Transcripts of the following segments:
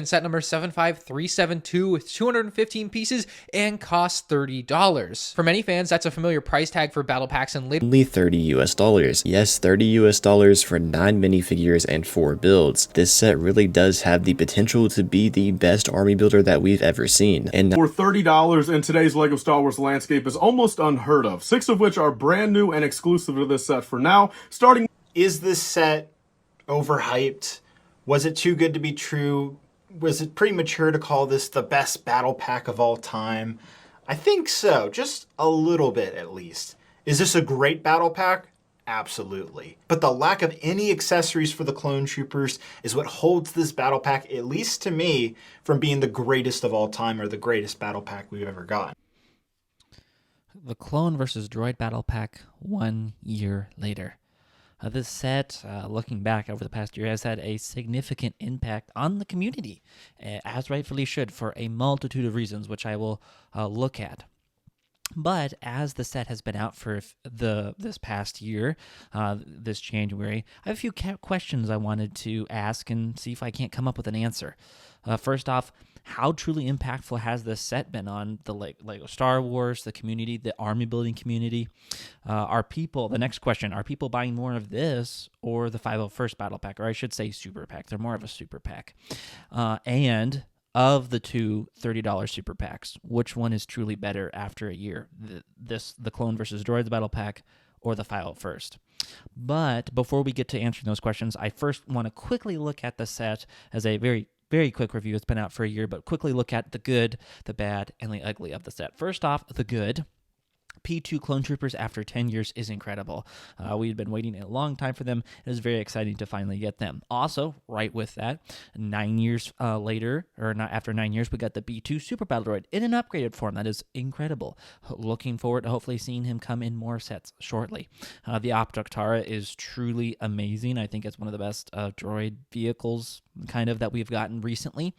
set number 75372 with 215 pieces and costs $30. For many fans, that's a familiar price tag for battle packs and only $30 US. Yes, $30 US for 9 minifigures and 4 builds. This set really does have the potential to be the best army builder that we've ever seen. And for $30 in today's LEGO Star Wars landscape is almost unheard of, 6 of which are brand new and exclusive to this set for now, starting... Is this set overhyped? Was it too good to be true? Was it premature to call this the best battle pack of all time? I think so, just a little bit at least. Is this a great battle pack? Absolutely. But the lack of any accessories for the clone troopers is what holds this battle pack, at least to me, from being the greatest of all time or the greatest battle pack we've ever gotten. The Clone versus Droid battle pack 1 year later. This set, looking back over the past year, has had a significant impact on the community, as rightfully should, for a multitude of reasons, which I will look at. But as the set has been out for this past year, this January, I have a few questions I wanted to ask and see if I can't come up with an answer. First off, how truly impactful has this set been on the LEGO Star Wars, the community, the army building community? The next question, are people buying more of this or the 501st Battle Pack? Or I should say Super Pack. They're more of a Super Pack. And of the two $30 Super Packs, which one is truly better after a year? The Clone versus Droids Battle Pack or the 501st? But before we get to answering those questions, I first want to quickly look at the set as a very quick review. It's been out for a year, but quickly look at the good, the bad, and the ugly of the set. First off, the good. P2 Clone Troopers after 10 years is incredible. We've been waiting a long time for them. It is very exciting to finally get them. Also, right with that, 9 years later, or not after 9 years, we got the B2 Super Battle Droid in an upgraded form. That is incredible. Looking forward to hopefully seeing him come in more sets shortly. The Optoctara is truly amazing. I think it's one of the best droid vehicles kind of that we've gotten recently.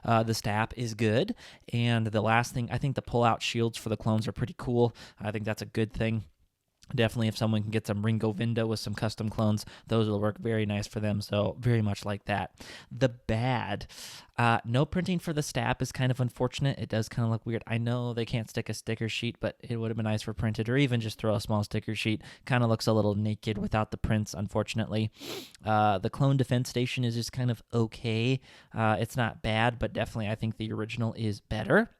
The Stab is good. And the last thing, I think the pull-out shields for the clones are pretty cool. I think that's a good thing. Definitely if someone can get some Ringo Vindo with some custom clones, those will work very nice for them, so very much like that. The bad, no printing for the Stab is kind of unfortunate. It does kind of look weird. I know they can't stick a sticker sheet, but it would have been nice for printed, or even just throw a small sticker sheet. Kind of looks a little naked without the prints, unfortunately. The Clone Defense Station is just kind of okay. It's not bad, but definitely I think the original is better.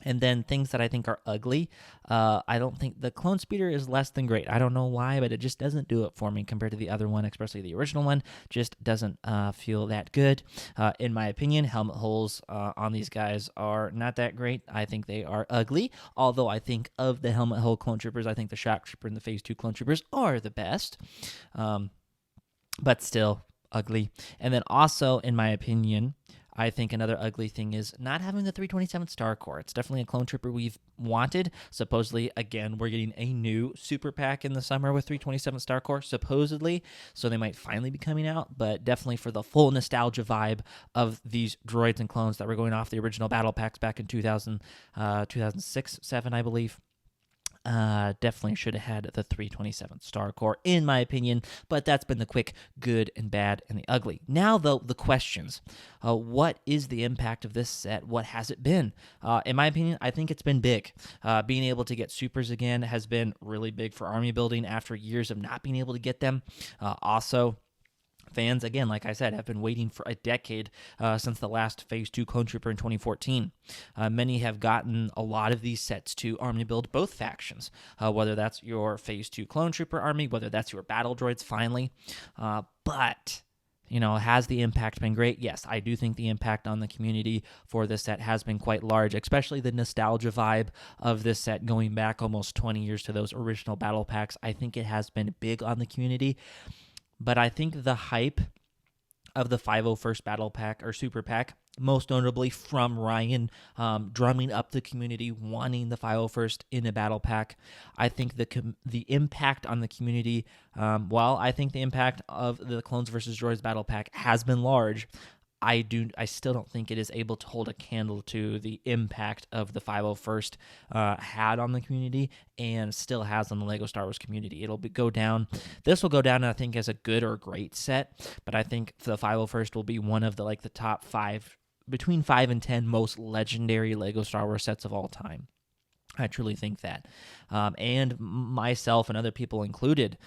And then things that I think are ugly, I don't think the Clone Speeder is less than great. I don't know why, but it just doesn't do it for me compared to the other one, especially the original one. Just doesn't feel that good. In my opinion, helmet holes on these guys are not that great. I think they are ugly, although I think of the helmet hole Clone Troopers, I think the Shock Trooper and the Phase 2 Clone Troopers are the best. But still ugly. And then also, in my opinion, I think another ugly thing is not having the 327 Star Core. It's definitely a clone trooper we've wanted. Supposedly, again, we're getting a new super pack in the summer with 327 Star Core, supposedly, so they might finally be coming out, but definitely for the full nostalgia vibe of these droids and clones that were going off the original battle packs back in 2006, 7, I believe. Definitely should have had the 327 Star Core, in my opinion, but that's been the quick good and bad and the ugly. Now, though, the questions. What is the impact of this set? What has it been? In my opinion, I think it's been big. Being able to get supers again has been really big for army building after years of not being able to get them. Also, fans, again, like I said, have been waiting for a decade since the last Phase 2 Clone Trooper in 2014. Many have gotten a lot of these sets to army build both factions, whether that's your Phase 2 Clone Trooper army, whether that's your battle droids finally. But, has the impact been great? Yes, I do think the impact on the community for this set has been quite large, especially the nostalgia vibe of this set going back almost 20 years to those original battle packs. I think it has been big on the community. But I think the hype of the 501st Battle Pack or Super Pack, most notably from Ryan drumming up the community, wanting the 501st in a Battle Pack, I think the impact on the community, while I think the impact of the Clones vs. Droids Battle Pack has been large, I still don't think it is able to hold a candle to the impact of the 501st had on the community and still has on the LEGO Star Wars community. Go down. This will go down, I think, as a good or great set, but I think the 501st will be one of the top 5 between 5 and 10 most legendary Lego Star Wars sets of all time. I truly think that. And myself and other people included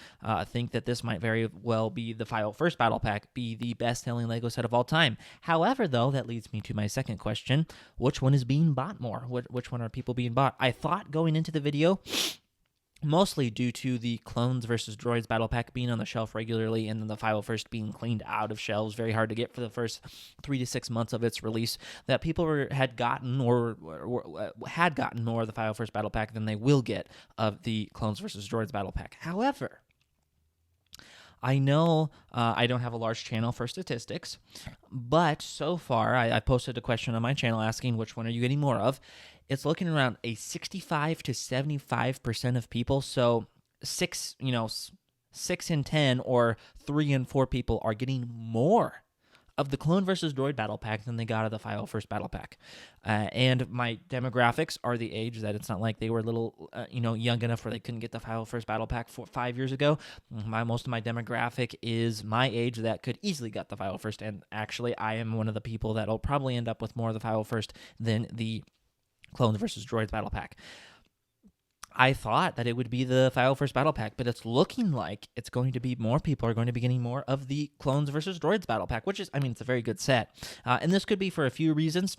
think that this might very well be the first battle pack, be the best-selling Lego set of all time. However, though, that leads me to my second question. Which one is being bought more? Which one are people being bought? I thought going into the video, mostly due to the Clones versus Droids battle pack being on the shelf regularly and then the 501st being cleaned out of shelves, very hard to get for the first 3 to 6 months of its release, that people had gotten more of the 501st battle pack than they will get of the Clones versus Droids battle pack. However, I know I don't have a large channel for statistics, but so far I posted a question on my channel asking which one are you getting more of. It's looking around a 65 to 75% of people. So 6 in 10 or 3 in 4 people are getting more of the Clone versus Droid battle pack than they got of the 501st battle pack. And my demographics are the age that it's not like they were little, young enough where they couldn't get the 501st battle pack 5 years ago. Most of my demographic is my age that could easily get the 501st. And actually, I am one of the people that will probably end up with more of the 501st than the Clones versus Droids battle pack. I thought that it would be the 501st battle pack, but it's looking like it's going to be more people are going to be getting more of the Clones versus Droids battle pack, which is, it's a very good set. And this could be for a few reasons.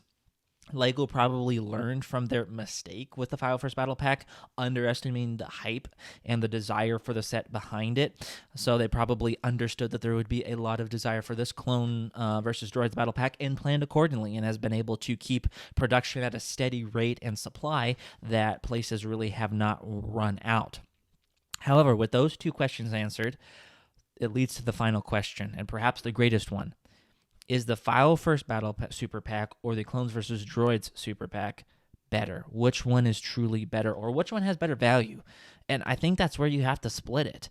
Lego probably learned from their mistake with the 501st battle pack, underestimating the hype and the desire for the set behind it. So they probably understood that there would be a lot of desire for this Clone versus Droids battle pack and planned accordingly, and has been able to keep production at a steady rate and supply that places really have not run out. However, with those two questions answered, it leads to the final question, and perhaps the greatest one. Is the 501st Battle Super Pack or the Clones vs. Droids Super Pack better? Which one is truly better, or which one has better value? And I think that's where you have to split it.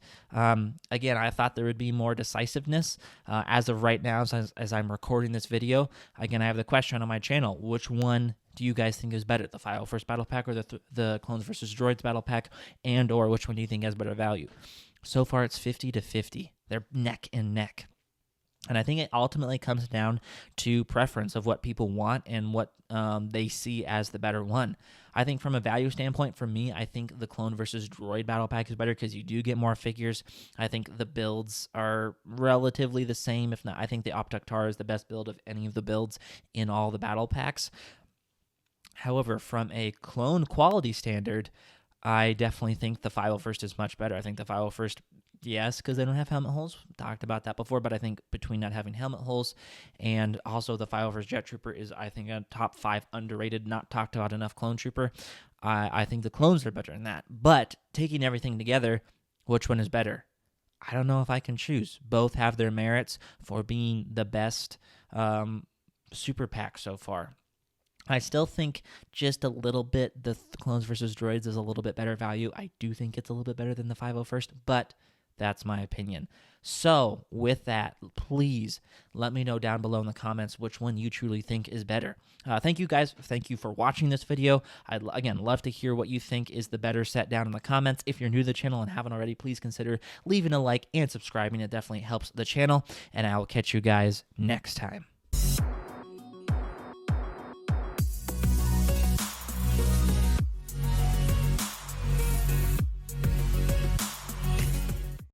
Again, I thought there would be more decisiveness. As of right now, as I'm recording this video, again, I have the question on my channel. Which one do you guys think is better, the 501st Battle Pack or the Clones vs. Droids Battle Pack, and or which one do you think has better value? So far, it's 50-50. They're neck and neck. And I think it ultimately comes down to preference of what people want and what they see as the better one. I think from a value standpoint, for me, I think the Clone versus Droid battle pack is better because you do get more figures. I think the builds are relatively the same. If not, I think the Optic-Tar is the best build of any of the builds in all the battle packs. However, from a clone quality standard, I definitely think the 501st is much better. I think the 501st, yes, because they don't have helmet holes. Talked about that before, but I think between not having helmet holes and also the 501st Jet Trooper is, I think, a top 5 underrated, not talked about enough clone trooper. I think the clones are better than that. But taking everything together, which one is better? I don't know if I can choose. Both have their merits for being the best super pack so far. I still think just a little bit the Clones versus Droids is a little bit better value. I do think it's a little bit better than the 501st, but that's my opinion. So with that, please let me know down below in the comments which one you truly think is better. Thank you guys. Thank you for watching this video. I'd, again, love to hear what you think is the better set down in the comments. If you're new to the channel and haven't already, please consider leaving a like and subscribing. It definitely helps the channel, and I will catch you guys next time.